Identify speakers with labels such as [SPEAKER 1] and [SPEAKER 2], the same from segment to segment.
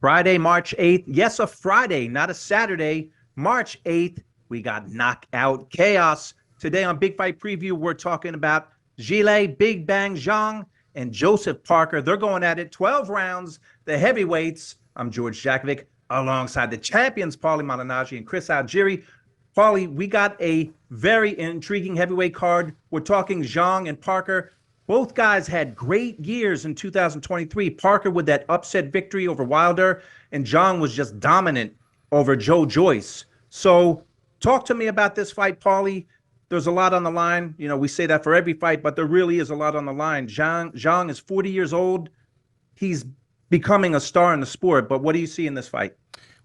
[SPEAKER 1] Friday, March 8th. Yes, a Friday, not a Saturday. March 8th, we got Knockout Chaos. Today on Big Fight Preview, we're talking about Zhilei Big Bang Zhang and Joseph Parker. They're going at it 12 rounds. The heavyweights. I'm George Jakovic alongside the champions, Paulie Malignaggi and Chris Algieri. Paulie, we got a very intriguing heavyweight card. We're talking Zhang and Parker. Both guys had great years in 2023. Parker with that upset victory over Wilder, and Zhang was just dominant over Joe Joyce. So talk to me about this fight, Paulie. There's a lot on the line. You know, we say that for every fight, but there really is a lot on the line. Zhang is 40 years old. He's becoming a star in the sport, but what do you see in this fight?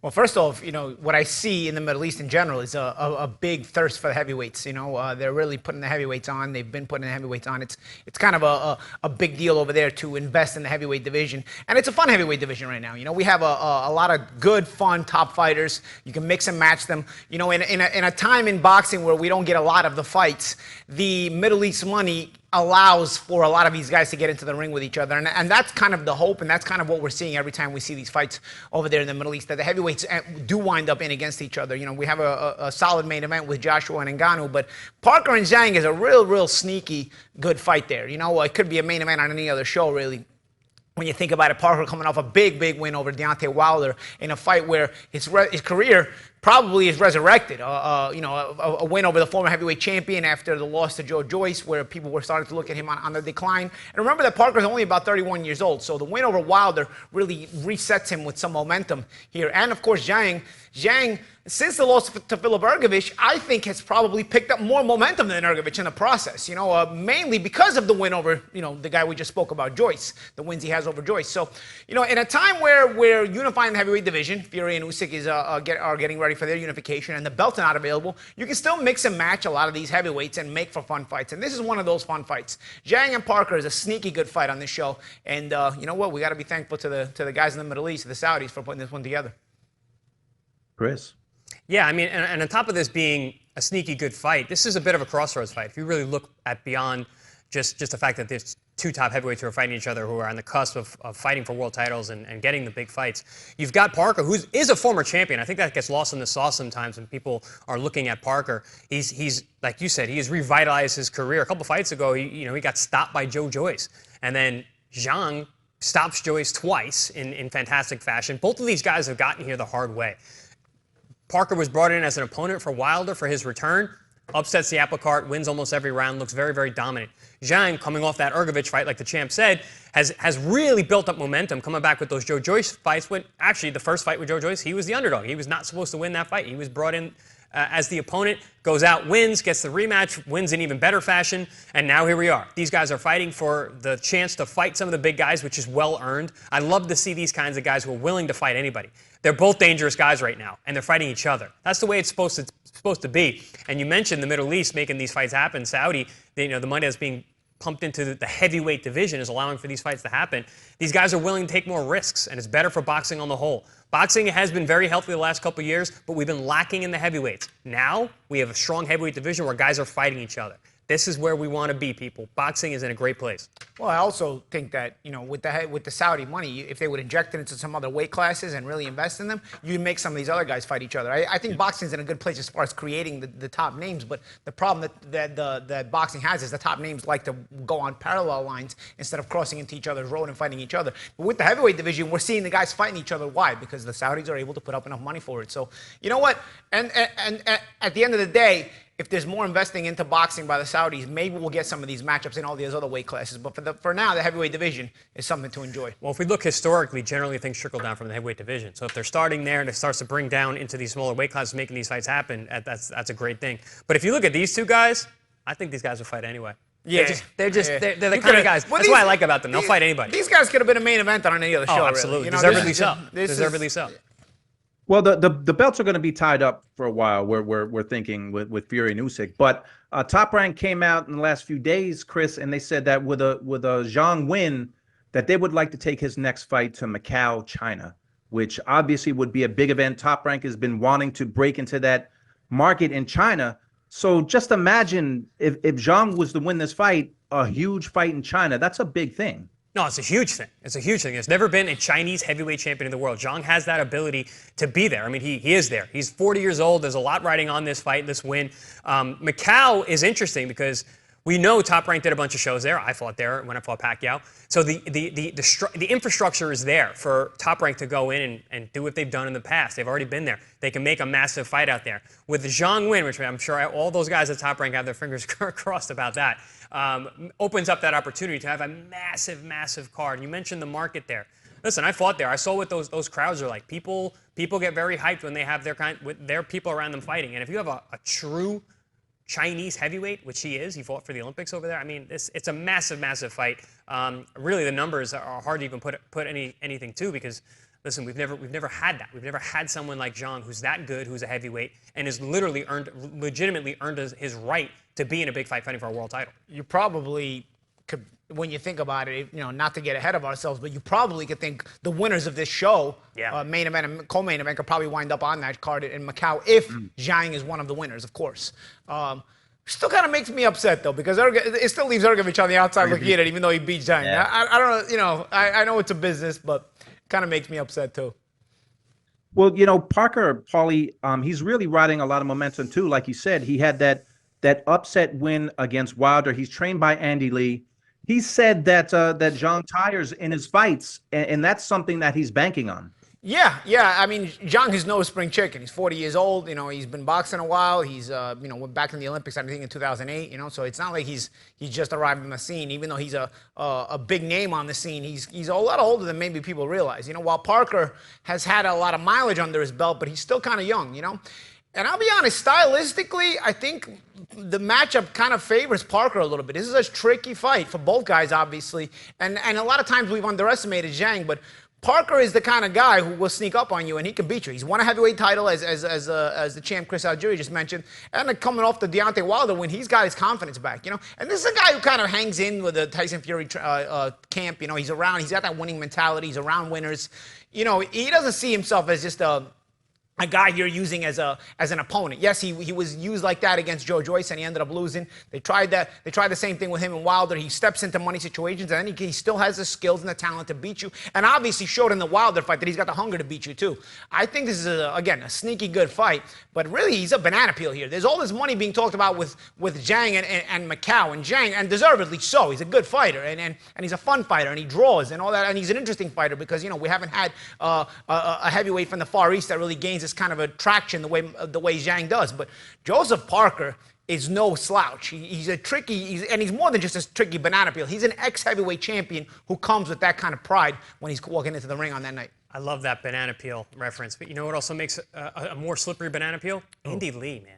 [SPEAKER 2] Well, first off, you know, what I see in the Middle East in general is a big thirst for the heavyweights. You know, they're really putting the heavyweights on. They've been putting the heavyweights on. It's kind of a big deal over there to invest in the heavyweight division. And it's a fun heavyweight division right now. You know, we have a lot of good, fun top fighters. You can mix and match them. You know, in a time in boxing where we don't get a lot of the fights, the Middle East money allows for a lot of these guys to get into the ring with each other. And that's kind of the hope, and that's kind of what we're seeing every time we see these fights over there in the Middle East, that the heavyweights do wind up in against each other. You know, we have a solid main event with Joshua and Ngannou, but Parker and Zhang is a real sneaky good fight there. You know, it could be a main event on any other show, really. When you think about it, Parker coming off a big win over Deontay Wilder in a fight where his career probably is resurrected. You know, a win over the former heavyweight champion after the loss to Joe Joyce, where people were starting to look at him on the decline. And remember that Parker's only about 31 years old, so the win over Wilder really resets him with some momentum here. And of course, Zhang, since the loss to Filip Ergovic, I think has probably picked up more momentum than Ergovic in the process. You know, mainly because of the win over, you know, the guy we just spoke about, Joyce, the wins he has over Joyce. So, you know, in a time where we're unifying the heavyweight division, Fury and Usyk are getting ready for their unification, and the belts are not available, you can still mix and match a lot of these heavyweights and make for fun fights. And this is one of those fun fights. Zhang and Parker is a sneaky good fight on this show. And you know what? We got to be thankful to the guys in the Middle East, the Saudis, for putting this one together.
[SPEAKER 1] Chris?
[SPEAKER 3] Yeah, I mean, and on top of this being a sneaky good fight, this is a bit of a crossroads fight. If you really look at beyond just the fact that there's two top heavyweights who are fighting each other, who are on the cusp of fighting for world titles and getting the big fights. You've got Parker, who is a former champion. I think that gets lost in the sauce sometimes when people are looking at Parker. He's like you said, he has revitalized his career. A couple fights ago, he got stopped by Joe Joyce. And then Zhang stops Joyce twice in fantastic fashion. Both of these guys have gotten here the hard way. Parker was brought in as an opponent for Wilder for his return, upsets the apple cart, wins almost every round, looks very dominant. Zhang, coming off that Ergovic fight, like the champ said, has really built up momentum, coming back with those Joe Joyce fights. When actually the first fight with Joe Joyce, he was the underdog. He was not supposed to win that fight. He was brought in as the opponent, goes out, wins, gets the rematch, wins in even better fashion, and now here we are. These guys are fighting for the chance to fight some of the big guys, which is well earned. I love to see these kinds of guys who are willing to fight anybody. They're both dangerous guys right now, and they're fighting each other. That's the way it's supposed to be. And you mentioned the Middle East making these fights happen. Saudi, the money that's being pumped into the heavyweight division is allowing for these fights to happen. These guys are willing to take more risks, and it's better for boxing on the whole. Boxing has been very healthy the last couple of years, but we've been lacking in the heavyweights. Now we have a strong heavyweight division where guys are fighting each other. This is where we want to be, people. Boxing is in a great place.
[SPEAKER 2] Well, I also think that, you know, with the Saudi money, if they would inject it into some other weight classes and really invest in them, you'd make some of these other guys fight each other. I think boxing's in a good place as far as creating the top names, but the problem that boxing has is the top names like to go on parallel lines instead of crossing into each other's road and fighting each other. But with the heavyweight division, we're seeing the guys fighting each other. Why? Because the Saudis are able to put up enough money for it. So, you know what? And at the end of the day, if there's more investing into boxing by the Saudis, maybe we'll get some of these matchups in all these other weight classes. But for now, the heavyweight division is something to enjoy.
[SPEAKER 3] Well, if we look historically, generally things trickle down from the heavyweight division. So if they're starting there and it starts to bring down into these smaller weight classes, making these fights happen, that's a great thing. But if you look at these two guys, I think these guys will fight anyway.
[SPEAKER 2] Yeah,
[SPEAKER 3] they're the kind of guys. Well, that's what I like about them. They'll fight anybody.
[SPEAKER 2] These guys could have been a main event on any other show.
[SPEAKER 3] Oh, absolutely.
[SPEAKER 2] Really.
[SPEAKER 3] Deservedly so. Deservedly so.
[SPEAKER 1] Well, the belts are going to be tied up for a while. We're thinking with Fury and Usyk, but Top Rank came out in the last few days, Chris, and they said that with a Zhang win, that they would like to take his next fight to Macau, China, which obviously would be a big event. Top Rank has been wanting to break into that market in China. So just imagine if Zhang was to win this fight, a huge fight in China. That's a big thing.
[SPEAKER 3] No, it's a huge thing. It's a huge thing. There's never been a Chinese heavyweight champion in the world. Zhang has that ability to be there. I mean, he is there. He's 40 years old. There's a lot riding on this fight, this win. Macau is interesting because we know Top Rank did a bunch of shows there. I fought there when I fought Pacquiao. So the infrastructure is there for Top Rank to go in and do what they've done in the past. They've already been there. They can make a massive fight out there. With the Zhang win, which I'm sure all those guys at Top Rank have their fingers crossed about that, opens up that opportunity to have a massive, massive card. You mentioned the market there. Listen, I fought there. I saw what those crowds are like. People get very hyped when they have their people around them fighting. And if you have a true Chinese heavyweight, which he is. He fought for the Olympics over there. I mean, it's a massive, massive fight. Really, the numbers are hard to even put anything to because, listen, we've never had that. We've never had someone like Zhang who's that good, who's a heavyweight, and has legitimately earned his right to be in a big fight fighting for a world title.
[SPEAKER 2] You probably could, when you think about it, not to get ahead of ourselves, but you probably could think the winners of this show, main event and co-main event, could probably wind up on that card in Macau if Zhang is one of the winners, of course. Still kind of makes me upset, though, because it still leaves Ergovich on the outside looking at it, even though he beat Zhang. Yeah. I don't know, I know it's a business, but it kind of makes me upset, too.
[SPEAKER 1] Well, Parker, Paulie, he's really riding a lot of momentum, too. Like you said, he had that upset win against Wilder. He's trained by Andy Lee. He said that Zhang tires in his fights, and that's something that he's banking on. Yeah.
[SPEAKER 2] I mean, Zhang is no spring chicken. He's 40 years old. He's been boxing a while. He's went back in the Olympics, I think, in 2008. So it's not like he's just arrived on the scene. Even though he's a big name on the scene, he's a lot older than maybe people realize. While Parker has had a lot of mileage under his belt, but he's still kind of young. And I'll be honest, stylistically, I think the matchup kind of favors Parker a little bit. This is a tricky fight for both guys, obviously. And a lot of times we've underestimated Zhang, but Parker is the kind of guy who will sneak up on you and he can beat you. He's won a heavyweight title, as the champ Chris Algieri just mentioned. And coming off the Deontay Wilder win, he's got his confidence back, And this is a guy who kind of hangs in with the Tyson Fury camp. He's around. He's got that winning mentality. He's around winners. He doesn't see himself as just a guy you're using as an opponent. Yes, he was used like that against Joe Joyce, and he ended up losing. They tried that. They tried the same thing with him and Wilder. He steps into money situations, and then he still has the skills and the talent to beat you. And obviously showed in the Wilder fight that he's got the hunger to beat you too. I think this is again a sneaky good fight, but really he's a banana peel here. There's all this money being talked about with Zhang and Macau, and Zhang, and deservedly so. He's a good fighter, and he's a fun fighter, and he draws and all that, and he's an interesting fighter because we haven't had a heavyweight from the Far East that really gains this kind of attraction the way Zhang does. But Joseph Parker is no slouch. He's a tricky, and he's more than just a tricky banana peel. He's an ex-heavyweight champion who comes with that kind of pride when he's walking into the ring on that night.
[SPEAKER 3] I love that banana peel reference. But you know what also makes a more slippery banana peel? Andy Lee, man.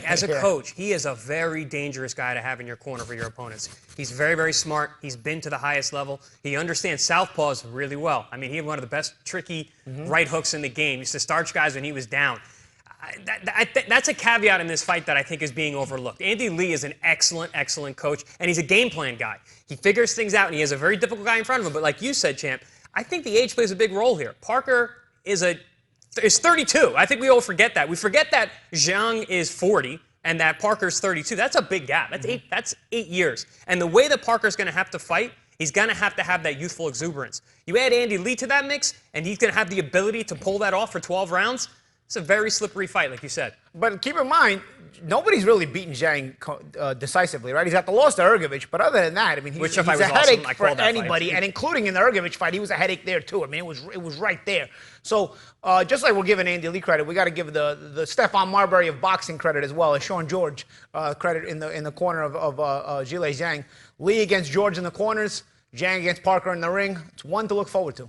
[SPEAKER 3] As a coach, he is a very dangerous guy to have in your corner for your opponents. He's very, very smart. He's been to the highest level. He understands southpaws really well. I mean, he had one of the best tricky right hooks in the game. He used to starch guys when he was down. That's a caveat in this fight that I think is being overlooked. Andy Lee is an excellent, excellent coach, and he's a game plan guy. He figures things out, and he has a very difficult guy in front of him. But like you said, Champ, I think the age plays a big role here. Parker is 32. I think we all forget that. We forget that Zhang is 40 and that Parker's 32. That's a big gap. That's 8 years. And the way that Parker's going to have to fight, he's going to have that youthful exuberance. You add Andy Lee to that mix, and he's going to have the ability to pull that off for 12 rounds. It's a very slippery fight, like you said.
[SPEAKER 2] But keep in mind, nobody's really beaten Zhang decisively, right? He's got the loss to Ergovich, but other than that, I mean, he's a headache for anybody, and including in the Ergovich fight, he was a headache there too. I mean, it was right there. So just like we're giving Andy Lee credit, we got to give the Stephon Marbury of boxing credit as well as Sean George credit in the corner of Zhilei Zhang. Lee against George in the corners, Zhang against Parker in the ring. It's one to look forward to.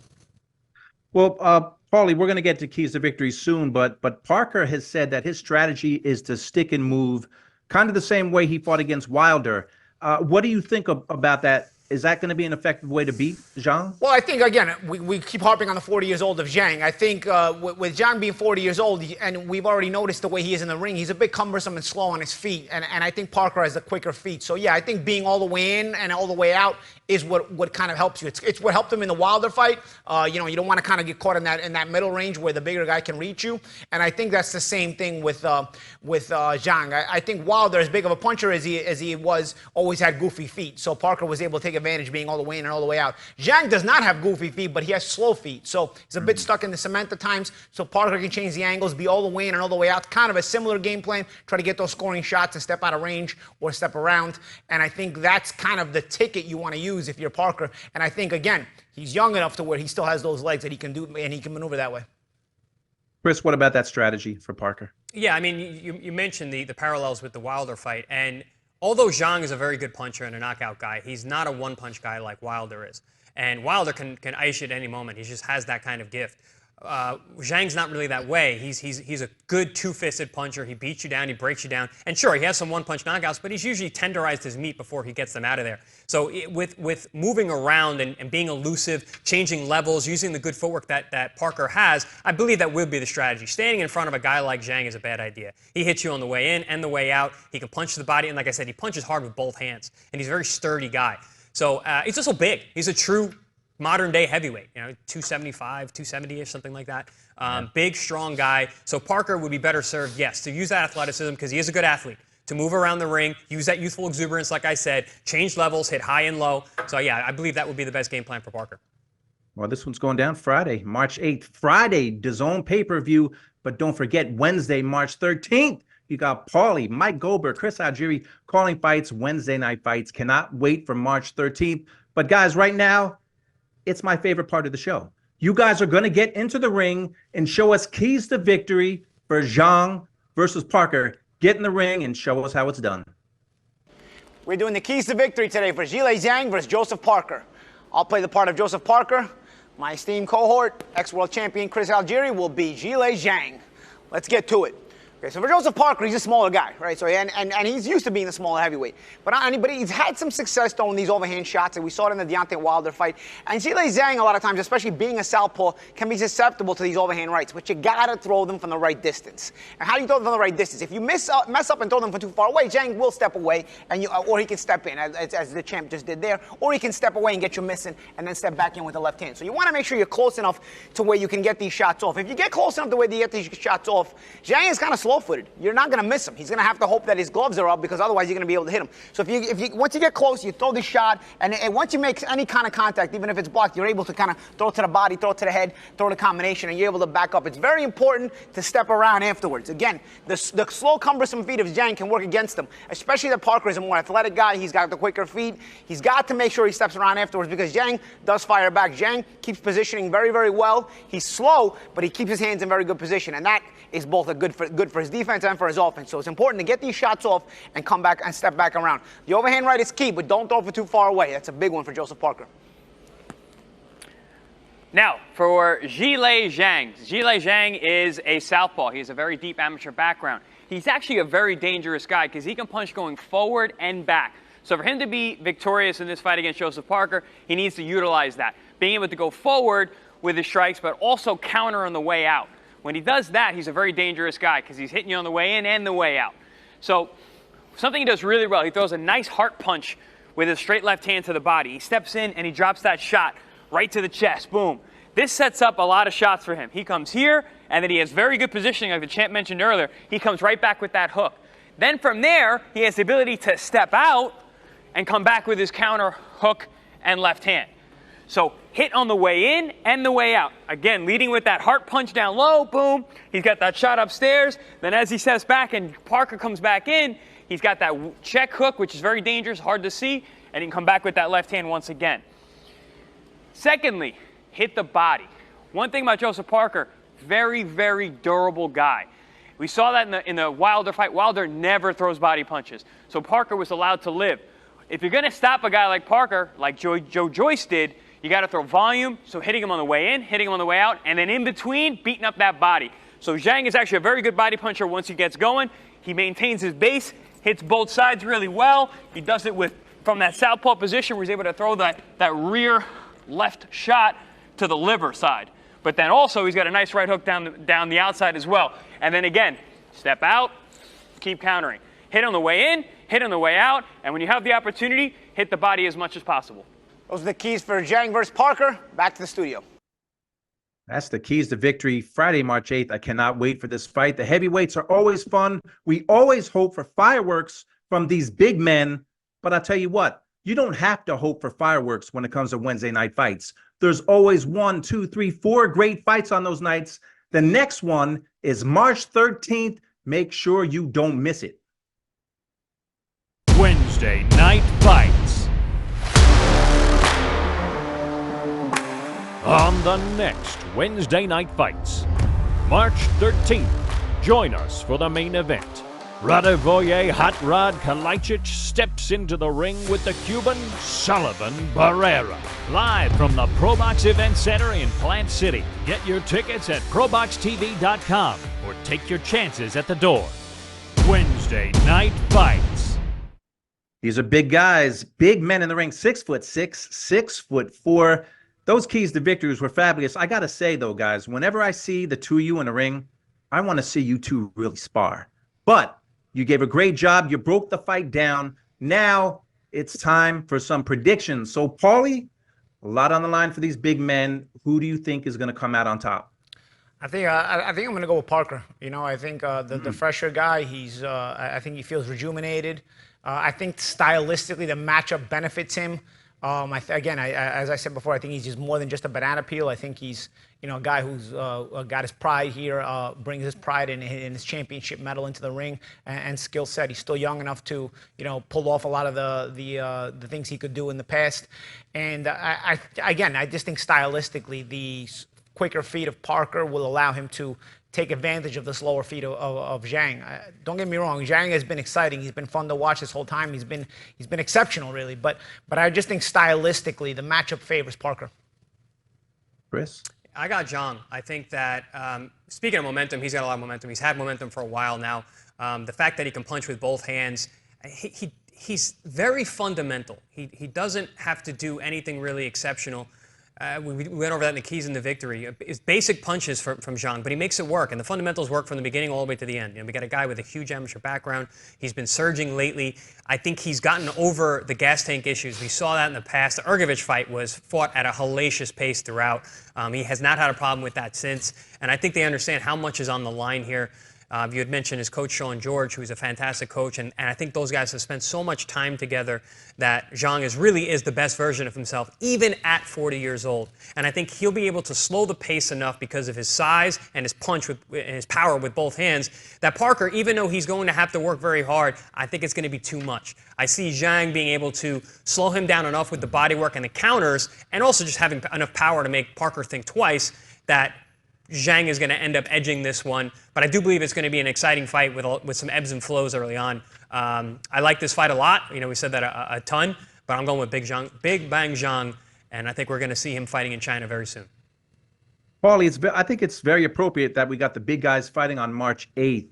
[SPEAKER 1] Well, Paulie, we're going to get to keys to victory soon, but Parker has said that his strategy is to stick and move, kind of the same way he fought against Wilder. What do you think about that? Is that going to be an effective way to beat Zhang?
[SPEAKER 2] Well, I think, again, we keep harping on the 40 years old of Zhang. I think with Zhang being 40 years old, and we've already noticed the way he is in the ring, he's a bit cumbersome and slow on his feet, and I think Parker has the quicker feet. So, yeah, I think being all the way in and all the way out is what kind of helps you. It's what helped him in the Wilder fight. You don't want to kind of get caught in that middle range where the bigger guy can reach you, and I think that's the same thing with Zhang. I think Wilder, as big of a puncher as he was, always had goofy feet. So Parker was able to take advantage being all the way in and all the way out. Zhang does not have goofy feet, but he has slow feet. So he's a bit stuck in the cement at times. So Parker can change the angles, be all the way in and all the way out. Kind of a similar game plan. Try to get those scoring shots and step out of range or step around. And I think that's kind of the ticket you want to use if you're Parker. And I think, again, he's young enough to where he still has those legs that he can do, and he can maneuver that way.
[SPEAKER 1] Chris, what about that strategy for Parker?
[SPEAKER 3] Yeah, I mean, you mentioned the parallels with the Wilder fight, and although Zhang is a very good puncher and a knockout guy, he's not a one-punch guy like Wilder is. And Wilder can ice you at any moment. He just has that kind of gift. Zhang's not really that way. He's a good two-fisted puncher. He beats you down. He breaks you down. And sure, he has some one-punch knockouts, but he's usually tenderized his meat before he gets them out of there. So with moving around and being elusive, changing levels, using the good footwork that Parker has, I believe that will be the strategy. Standing in front of a guy like Zhang is a bad idea. He hits you on the way in and the way out. He can punch the body. And like I said, he punches hard with both hands. And he's a very sturdy guy. So he's also big. He's a true modern-day heavyweight, 275, 270-ish, something like that. Big, strong guy. So Parker would be better served, yes, to use that athleticism because he is a good athlete, to move around the ring, use that youthful exuberance, like I said, change levels, hit high and low. So, yeah, I believe that would be the best game plan for Parker.
[SPEAKER 1] Well, this one's going down Friday, March 8th. Friday, DAZN pay-per-view. But don't forget, Wednesday, March 13th, you got Paulie, Mike Goldberg, Chris Algieri calling fights, Wednesday night fights. Cannot wait for March 13th. But, guys, right now, it's my favorite part of the show. You guys are going to get into the ring and show us keys to victory for Zhang versus Parker. Get in the ring and show us how it's done.
[SPEAKER 2] We're doing the keys to victory today for Zhilei Zhang versus Joseph Parker. I'll play the part of Joseph Parker. My esteemed cohort, ex-world champion Chris Algieri, will be Zhilei Zhang. Let's get to it. Okay, so for Joseph Parker, he's a smaller guy, right? So and he's used to being the smaller heavyweight, but he's had some success throwing these overhand shots, and we saw it in the Deontay Wilder fight. And Zhilei Zhang, a lot of times, especially being a southpaw, can be susceptible to these overhand rights, but you gotta throw them from the right distance. And how do you throw them from the right distance? If you mess up and throw them from too far away, Zhang will step away, and or he can step in, as the champ just did there, or he can step away and get you missing, and then step back in with the left hand. So you want to make sure you're close enough to where you can get these shots off. If you get close enough to where you get these shots off, Zhang is kind of slow-footed. You're not going to miss him. He's going to have to hope that his gloves are up because otherwise you're going to be able to hit him. So if you once you get close, you throw the shot, and once you make any kind of contact, even if it's blocked, you're able to kind of throw it to the body, throw it to the head, throw the combination, and you're able to back up. It's very important to step around afterwards. Again, the slow, cumbersome feet of Zhang can work against him, especially that Parker is a more athletic guy. He's got the quicker feet. He's got to make sure he steps around afterwards because Zhang does fire back. Zhang keeps positioning very, very well. He's slow, but he keeps his hands in very good position, and that is both good for his defense and for his offense. So it's important to get these shots off and come back and step back around. The overhand right is key, but don't throw it too far away. That's a big one for Joseph Parker.
[SPEAKER 4] Now, for Zhilei Zhang. Zhilei Zhang is a southpaw. He has a very deep amateur background. He's actually a very dangerous guy because he can punch going forward and back. So for him to be victorious in this fight against Joseph Parker, he needs to utilize that. Being able to go forward with his strikes, but also counter on the way out. When he does that, he's a very dangerous guy because he's hitting you on the way in and the way out. So something he does really well, he throws a nice heart punch with his straight left hand to the body. He steps in and he drops that shot right to the chest. Boom. This sets up a lot of shots for him. He comes here, and then he has very good positioning, like the champ mentioned earlier. He comes right back with that hook. Then from there, he has the ability to step out and come back with his counter hook and left hand. So hit on the way in and the way out. Again, leading with that heart punch down low, boom. He's got that shot upstairs. Then as he steps back and Parker comes back in, he's got that check hook, which is very dangerous, hard to see, and he can come back with that left hand once again. Secondly, hit the body. One thing about Joseph Parker, very, very durable guy. We saw that in the Wilder fight. Wilder never throws body punches. So Parker was allowed to live. If you're going to stop a guy like Parker, like Joe Joyce did, you got to throw volume, so hitting him on the way in, hitting him on the way out, and then in between, beating up that body. So Zhang is actually a very good body puncher once he gets going. He maintains his base, hits both sides really well. He does it from that southpaw position where he's able to throw that rear left shot to the liver side. But then also he's got a nice right hook down the outside as well. And then again, step out, keep countering. Hit on the way in, hit on the way out, and when you have the opportunity, hit the body as much as possible.
[SPEAKER 2] Those are the keys for Zhang versus Parker. Back to the studio.
[SPEAKER 1] That's the keys to victory. Friday, March 8th. I cannot wait for this fight. The heavyweights are always fun. We always hope for fireworks from these big men. But I'll tell you what, You don't have to hope for fireworks when it comes to Wednesday night fights. There's always 1, 2, 3, 4 great fights on those nights. The next one is March 13th. Make sure you don't miss it.
[SPEAKER 5] Wednesday Night Fights. On the next Wednesday Night Fights, March 13th, join us for the main event. Radovoje Hot Rod Kalajdzic steps into the ring with the Cuban Sullivan Barrera. Live from the ProBox Event Center in Plant City. Get your tickets at ProBoxTV.com or take your chances at the door. Wednesday Night Fights.
[SPEAKER 1] These are big guys, big men in the ring, 6'6", 6'4". Those keys to victories were fabulous. I got to say, though, guys, whenever I see the two of you in the ring, I want to see you two really spar. But you gave a great job. You broke the fight down. Now it's time for some predictions. So, Paulie, a lot on the line for these big men. Who do you think is going to come out on top?
[SPEAKER 2] I think I'm going to go with Parker. You know, I think the fresher guy. I think he feels rejuvenated. I think stylistically the matchup benefits him. As I said before, I think he's just more than just a banana peel. I think he's, a guy who's got his pride here, brings his pride in his championship medal into the ring and skill set. He's still young enough to, pull off a lot of the things he could do in the past. And I just think stylistically the quicker feet of Parker will allow him to take advantage of the slower feet of Zhang. Don't get me wrong, Zhang has been exciting. He's been fun to watch this whole time. He's been exceptional, really. But I just think stylistically, the matchup favors Parker.
[SPEAKER 1] Chris?
[SPEAKER 3] I got Zhang. I think that, speaking of momentum, he's got a lot of momentum. He's had momentum for a while now. The fact that he can punch with both hands, he's very fundamental. He doesn't have to do anything really exceptional. We went over that in the keys in the victory. It's basic punches from Zhang, but he makes it work, and the fundamentals work from the beginning all the way to the end. We got a guy with a huge amateur background. He's been surging lately. I think he's gotten over the gas tank issues. We saw that in the past. The Ergovich fight was fought at a hellacious pace throughout. He has not had a problem with that since, and I think they understand how much is on the line here. You had mentioned his coach, Sean George, who's a fantastic coach, and I think those guys have spent so much time together that Zhang really is the best version of himself, even at 40 years old. And I think he'll be able to slow the pace enough because of his size and his punch and his power with both hands that Parker, even though he's going to have to work very hard, I think it's going to be too much. I see Zhang being able to slow him down enough with the body work and the counters, and also just having enough power to make Parker think twice that Zhang is going to end up edging this one, but I do believe it's going to be an exciting fight with some ebbs and flows early on. I like this fight a lot. We said that a ton, but I'm going with Big Bang Zhang, and I think we're going to see him fighting in China very soon.
[SPEAKER 1] Paulie, I think it's very appropriate that we got the big guys fighting on March 8th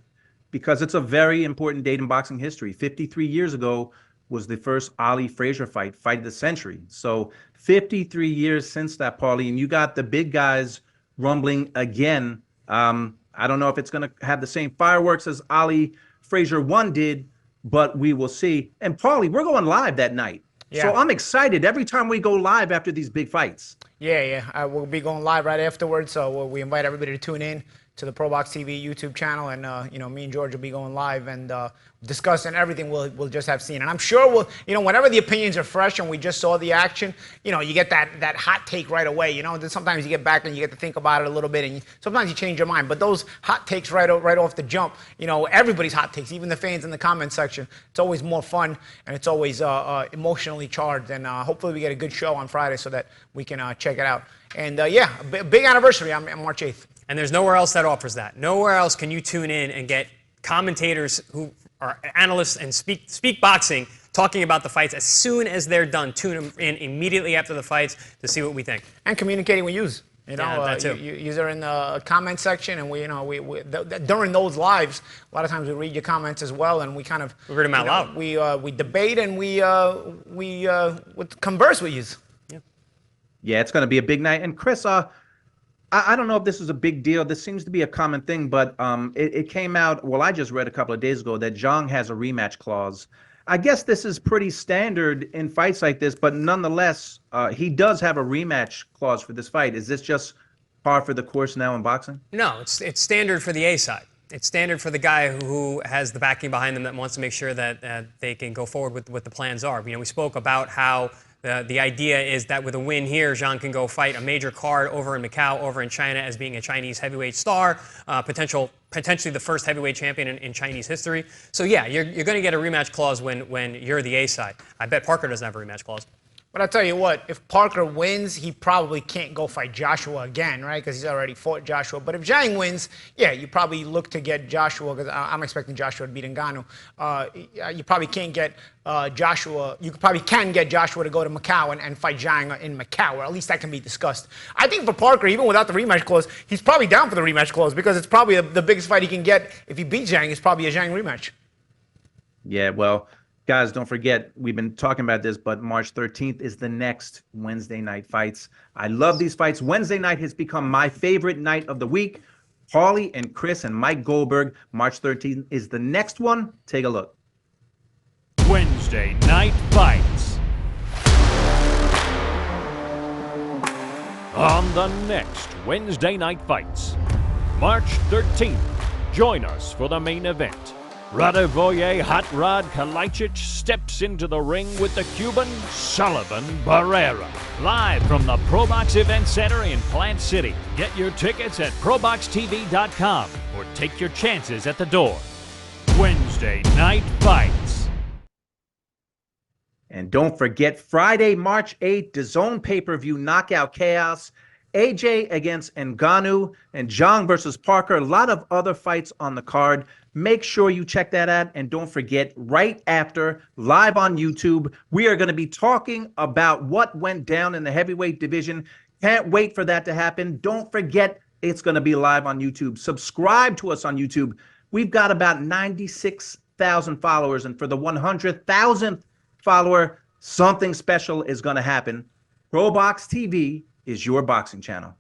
[SPEAKER 1] because it's a very important date in boxing history. 53 years ago was the first Ali-Frazier fight of the century. So 53 years since that, Paulie, and you got the big guys rumbling again. I don't know if it's going to have the same fireworks as Ali Frazier 1 did, but we will see. And Paulie, we're going live that night. Yeah. So I'm excited every time we go live after these big fights.
[SPEAKER 2] Yeah. We'll be going live right afterwards. So we invite everybody to tune in to the ProBox TV YouTube channel, and me and George will be going live and discussing everything we'll just have seen. And I'm sure whenever the opinions are fresh and we just saw the action, you get that hot take right away. Sometimes you get back and you get to think about it a little bit, and sometimes you change your mind. But those hot takes right off the jump, everybody's hot takes, even the fans in the comment section. It's always more fun and it's always emotionally charged. And hopefully we get a good show on Friday so that we can check it out. And a big anniversary on March 8th.
[SPEAKER 3] And there's nowhere else that offers that. Nowhere else can you tune in and get commentators who are analysts and speak boxing talking about the fights as soon as they're done. Tune them in immediately after the fights to see what we think.
[SPEAKER 2] And communicating with yous.
[SPEAKER 3] That too.
[SPEAKER 2] Yous are in the comment section, and we during those lives, a lot of times we read your comments as well, and we kind of
[SPEAKER 3] read them out loud.
[SPEAKER 2] We debate and we converse with yous.
[SPEAKER 1] Yeah, it's going to be a big night. And Chris, I don't know if this is a big deal. This seems to be a common thing, but it came out, well, I just read a couple of days ago that Zhang has a rematch clause. I guess this is pretty standard in fights like this, but nonetheless, he does have a rematch clause for this fight. Is this just par for the course now in boxing?
[SPEAKER 3] No, it's standard for the A side. It's standard for the guy who has the backing behind them that wants to make sure that they can go forward with what the plans are. You know, we spoke about how the idea is that with a win here, Zhang can go fight a major card over in Macau, over in China, as being a Chinese heavyweight star, potentially the first heavyweight champion in Chinese history. So yeah, you're going to get a rematch clause when you're the A side. I bet Parker doesn't have a rematch clause.
[SPEAKER 2] But I'll tell you what, if Parker wins, he probably can't go fight Joshua again, right? Because he's already fought Joshua. But if Zhang wins, yeah, you probably look to get Joshua, because I'm expecting Joshua to beat Ngannou. You probably can't get Joshua. You probably can get Joshua to go to Macau and fight Zhang in Macau, or at least that can be discussed. I think for Parker, even without the rematch clause, he's probably down for the rematch clause, because it's probably the biggest fight he can get if he beats Zhang. Is probably a Zhang rematch.
[SPEAKER 1] Yeah, well, guys, don't forget, we've been talking about this, but March 13th is the next Wednesday night fights. I love these fights. Wednesday night has become my favorite night of the week. Paulie and Chris and Mike Goldberg. March 13th is the next one. Take a look.
[SPEAKER 5] Wednesday night fights. On the next Wednesday night fights, March 13th, join us for the main event. Radovoje Hot Rod Kalajdzic steps into the ring with the Cuban Sullivan Barrera. Live from the ProBox Event Center in Plant City. Get your tickets at ProBoxTV.com or take your chances at the door. Wednesday night fights.
[SPEAKER 1] And don't forget, Friday, March 8th, DAZN pay-per-view Knockout Chaos. AJ against Ngannou and Zhang versus Parker. A lot of other fights on the card. Make sure you check that out. And don't forget, right after, live on YouTube, we are going to be talking about what went down in the heavyweight division. Can't wait for that to happen. Don't forget, it's going to be live on YouTube. Subscribe to us on YouTube. We've got about 96,000 followers. And for the 100,000th follower, something special is going to happen. ProBox TV is your boxing channel.